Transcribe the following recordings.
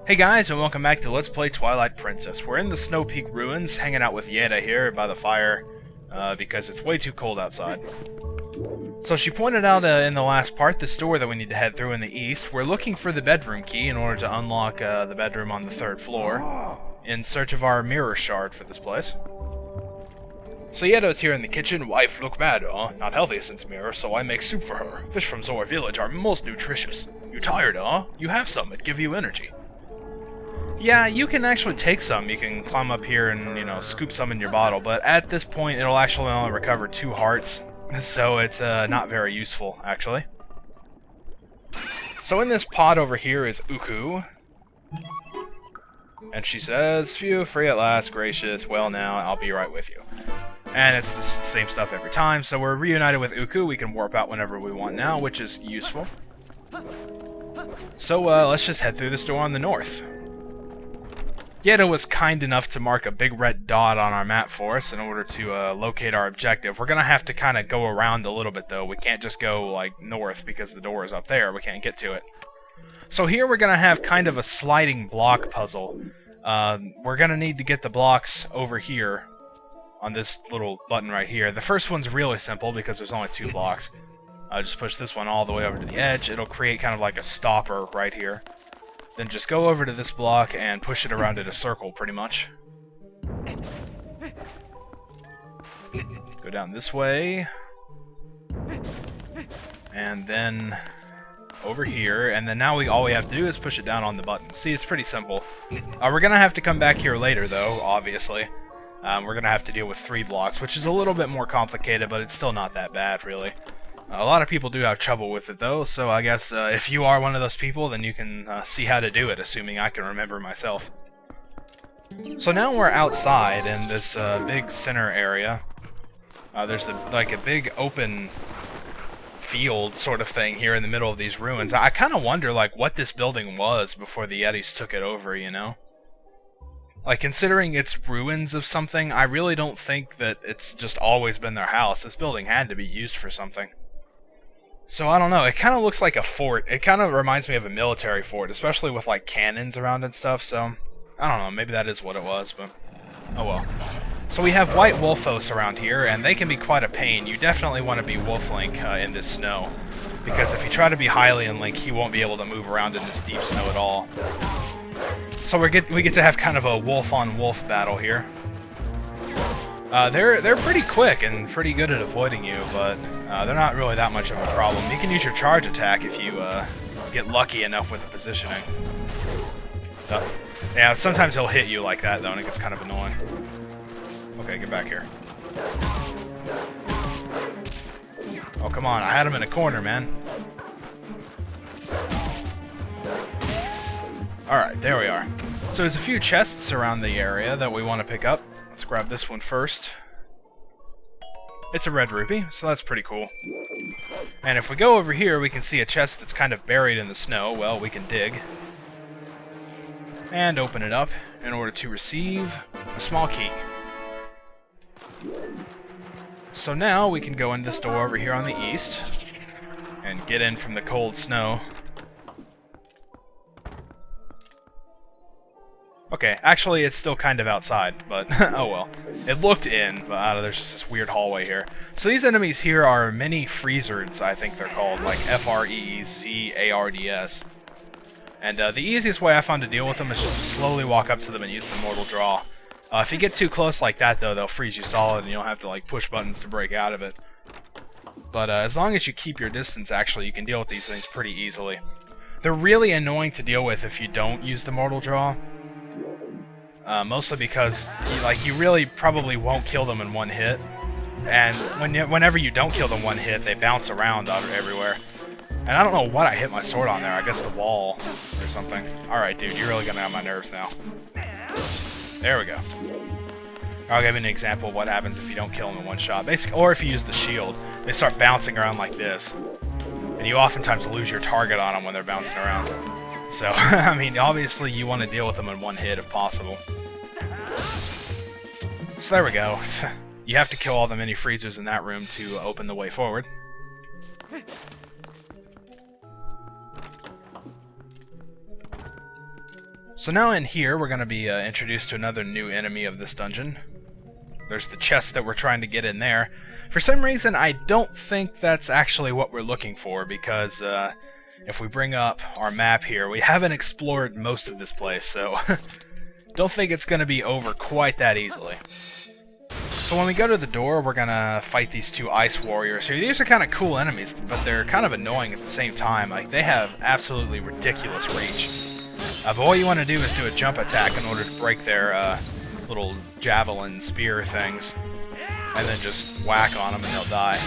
Hey guys, and welcome back to Let's Play Twilight Princess. We're in the Snow Peak ruins, hanging out with Yeta here by the fire, because it's way too cold outside. So she pointed out in the last part this door that we need to head through in the east. We're looking for the bedroom key in order to unlock the bedroom on the 3rd floor, in search of our mirror shard for this place. So Yeto's here in the kitchen. Wife, look bad, huh? Not healthy since mirror, so I make soup for her. Fish from Zor village are most nutritious. You tired, huh? You have some, it give you energy. Yeah, you can actually take some. You can climb up here and, you know, scoop some in your bottle, but at this point it'll actually only recover 2 hearts, so it's not very useful, actually. So in this pot over here is Uku, and she says, "Phew, free at last, gracious, well now, I'll be right with you." And it's the same stuff every time, so we're reunited with Uku. We can warp out whenever we want now, which is useful. So let's just head through this door on the north. Yeta was kind enough to mark a big red dot on our map for us in order to locate our objective. We're going to have to kind of go around a little bit, though. We can't just go, like, north because the door is up there. We can't get to it. So here we're going to have kind of a sliding block puzzle. We're going to need to get the blocks over here on this little button right here. The first one's really simple because there's only 2 blocks. I'll just push this one all the way over to the edge. It'll create kind of like a stopper right here. Then just go over to this block and push it around in a circle, pretty much. Go down this way. And then over here. And then now all we have to do is push it down on the button. See, it's pretty simple. We're going to have to come back here later, though, obviously. We're going to have to deal with 3 blocks, which is a little bit more complicated, but it's still not that bad, really. A lot of people do have trouble with it, though, so I guess if you are one of those people, then you can see how to do it, assuming I can remember myself. So now we're outside in this big center area. There's like a big open field sort of thing here in the middle of these ruins. I kind of wonder, like, what this building was before the Yetis took it over, you know? Like, considering it's ruins of something, I really don't think that it's just always been their house. This building had to be used for something. So, I don't know, it kind of looks like a fort. It kind of reminds me of a military fort, especially with, like, cannons around and stuff, so... I don't know, maybe that is what it was, but... oh well. So we have white wolfos around here, and they can be quite a pain. You definitely want to be Wolf Link in this snow, because if you try to be Hylian Link, he won't be able to move around in this deep snow at all. So we get to have kind of a wolf-on-wolf battle here. They're pretty quick and pretty good at avoiding you, but they're not really that much of a problem. You can use your charge attack if you get lucky enough with the positioning. Yeah, sometimes he'll hit you like that, though, and it gets kind of annoying. Okay, get back here. Oh, come on, I had him in a corner, man. Alright, there we are. So there's a few chests around the area that we want to pick up. Let's grab this one first. It's a red rupee, so that's pretty cool. And if we go over here, we can see a chest that's kind of buried in the snow. Well, we can dig. And open it up in order to receive a small key. So now we can go in this door over here on the east and get in from the cold snow. Okay, actually it's still kind of outside, but oh well. It looked in, but there's just this weird hallway here. So these enemies here are mini freezards, I think they're called, like F-R-E-E-Z-A-R-D-S. And the easiest way I found to deal with them is just to slowly walk up to them and use the mortal draw. If you get too close like that, though, they'll freeze you solid and you'll have to like push buttons to break out of it. But as long as you keep your distance, actually, you can deal with these things pretty easily. They're really annoying to deal with if you don't use the mortal draw. Mostly because you really probably won't kill them in one hit, and whenever you don't kill them one hit, they bounce around everywhere. And I don't know what I hit my sword on there. I guess the wall or something. All right, dude, you're really getting on my nerves now. There we go. I'll give you an example of what happens if you don't kill them in one shot. Basically, or if you use the shield, they start bouncing around like this, and you oftentimes lose your target on them when they're bouncing around. So, I mean, obviously you want to deal with them in one hit if possible. So there we go. You have to kill all the mini freezers in that room to open the way forward. So now in here, we're going to be introduced to another new enemy of this dungeon. There's the chest that we're trying to get in there. For some reason, I don't think that's actually what we're looking for, because if we bring up our map here, we haven't explored most of this place, so don't think it's going to be over quite that easily. So when we go to the door, we're going to fight these two ice warriors here. These are kind of cool enemies, but they're kind of annoying at the same time. Like, they have absolutely ridiculous reach. But all you want to do is do a jump attack in order to break their little javelin spear things, and then just whack on them and they'll die.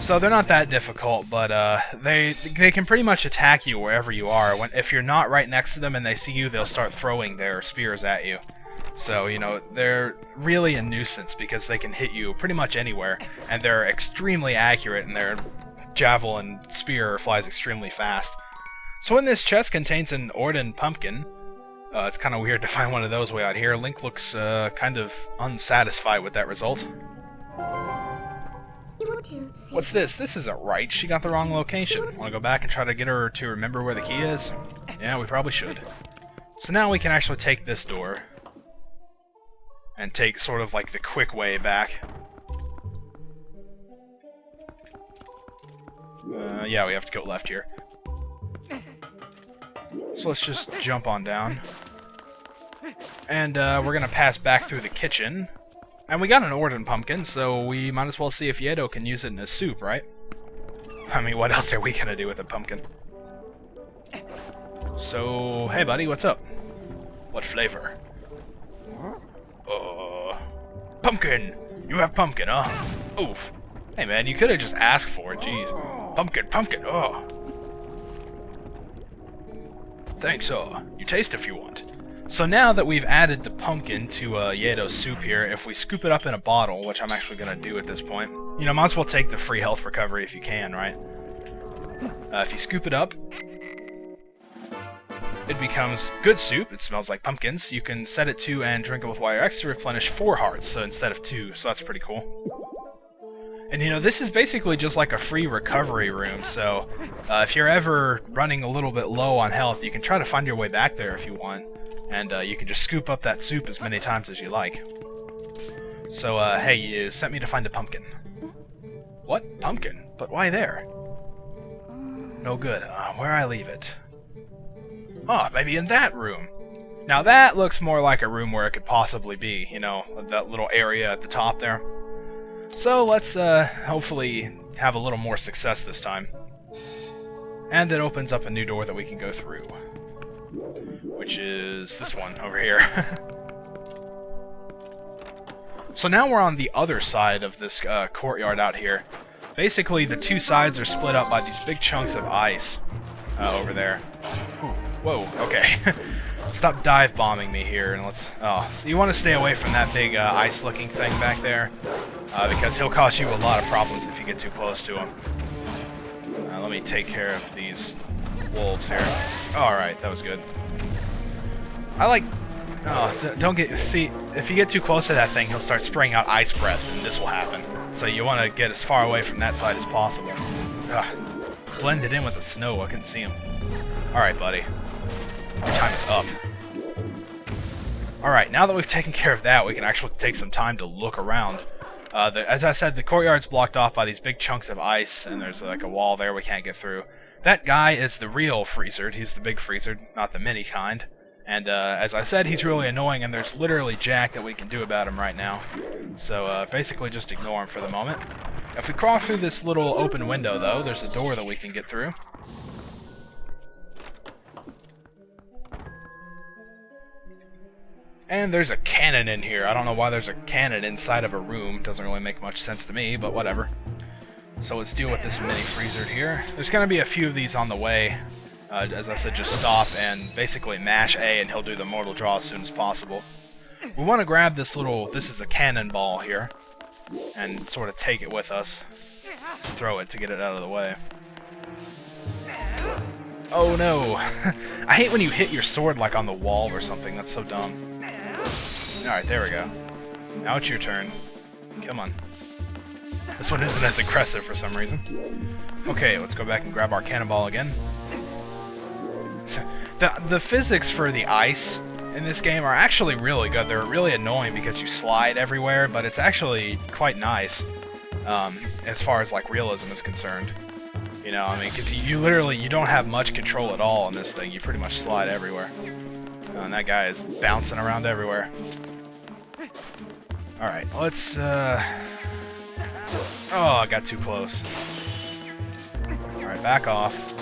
So they're not that difficult, but they can pretty much attack you wherever you are. If you're not right next to them and they see you, they'll start throwing their spears at you. So, you know, they're really a nuisance because they can hit you pretty much anywhere, and they're extremely accurate, and their javelin spear flies extremely fast. So in this chest contains an ordon pumpkin. It's kind of weird to find one of those way out here. Link looks kind of unsatisfied with that result. What's this? This isn't right. She got the wrong location. Want to go back and try to get her to remember where the key is? Yeah, we probably should. So now we can actually take this door and take sort of like the quick way back. Yeah, we have to go left here. So let's just jump on down. And we're going to pass back through the kitchen. And we got an ordon pumpkin, so we might as well see if Yeta can use it in his soup, right? I mean, what else are we going to do with a pumpkin? So, hey buddy, what's up? What flavor? Pumpkin! You have pumpkin, huh? Oof. Hey man, you could have just asked for it, jeez. Pumpkin, pumpkin, oh. Thanks, you taste if you want. So now that we've added the pumpkin to Yeto's soup here, if we scoop it up in a bottle, which I'm actually going to do at this point, you know, might as well take the free health recovery if you can, right? If you scoop it up, it becomes good soup. It smells like pumpkins. You can set it to and drink it with Wire X to replenish 4 hearts, so instead of 2, so that's pretty cool. And you know, this is basically just like a free recovery room, so if you're ever running a little bit low on health, you can try to find your way back there if you want, and you can just scoop up that soup as many times as you like. So, hey, you sent me to find a pumpkin. What? Pumpkin? But why there? No good. Where I leave it? Oh, maybe in that room. Now that looks more like a room where it could possibly be, you know, that little area at the top there. So let's hopefully have a little more success this time. And it opens up a new door that we can go through, which is this one over here. So now we're on the other side of this courtyard out here. Basically, the two sides are split up by these big chunks of ice over there. Ooh. Whoa, okay. Stop dive bombing me here, and let's... Oh, so you want to stay away from that big ice-looking thing back there, because he'll cause you a lot of problems if you get too close to him. Let me take care of these wolves here. Alright, that was good. I like... Oh, don't get... See, if you get too close to that thing, he'll start spraying out ice breath, and this will happen. So you want to get as far away from that side as possible. Ugh. Blended in with the snow, I couldn't see him. Alright, buddy. Your time is up. Alright, now that we've taken care of that, we can actually take some time to look around. As I said, the courtyard's blocked off by these big chunks of ice, and there's like a wall there we can't get through. That guy is the real freezer. He's the big freezer, not the mini kind. And as I said, he's really annoying, and there's literally jack that we can do about him right now. So basically just ignore him for the moment. If we crawl through this little open window, though, there's a door that we can get through. And there's a cannon in here. I don't know why there's a cannon inside of a room. Doesn't really make much sense to me, but whatever. So let's deal with this mini freezer here. There's going to be a few of these on the way. As I said, just stop and basically mash A and he'll do the mortal draw as soon as possible. We want to grab this little... This is a cannonball here. And sort of take it with us. Just throw it to get it out of the way. Oh no! I hate when you hit your sword like on the wall or something. That's so dumb. Alright, there we go. Now it's your turn. Come on. This one isn't as aggressive for some reason. Okay, let's go back and grab our cannonball again. The physics for the ice in this game are actually really good. They're really annoying because you slide everywhere, but it's actually quite nice as far as like realism is concerned. You know, I mean, because you literally, you don't have much control at all on this thing. You pretty much slide everywhere. And that guy is bouncing around everywhere. Alright, let's, oh, I got too close. Alright, back off.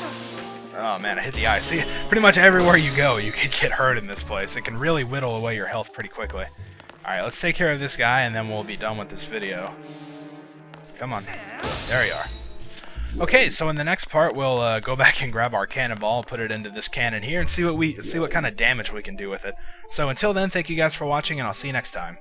Oh man, I hit the ice. See, pretty much everywhere you go, you can get hurt in this place. It can really whittle away your health pretty quickly. Alright, let's take care of this guy, and then we'll be done with this video. Come on. There you are. Okay, so in the next part, we'll go back and grab our cannonball, put it into this cannon here, and see what kind of damage we can do with it. So until then, thank you guys for watching, and I'll see you next time.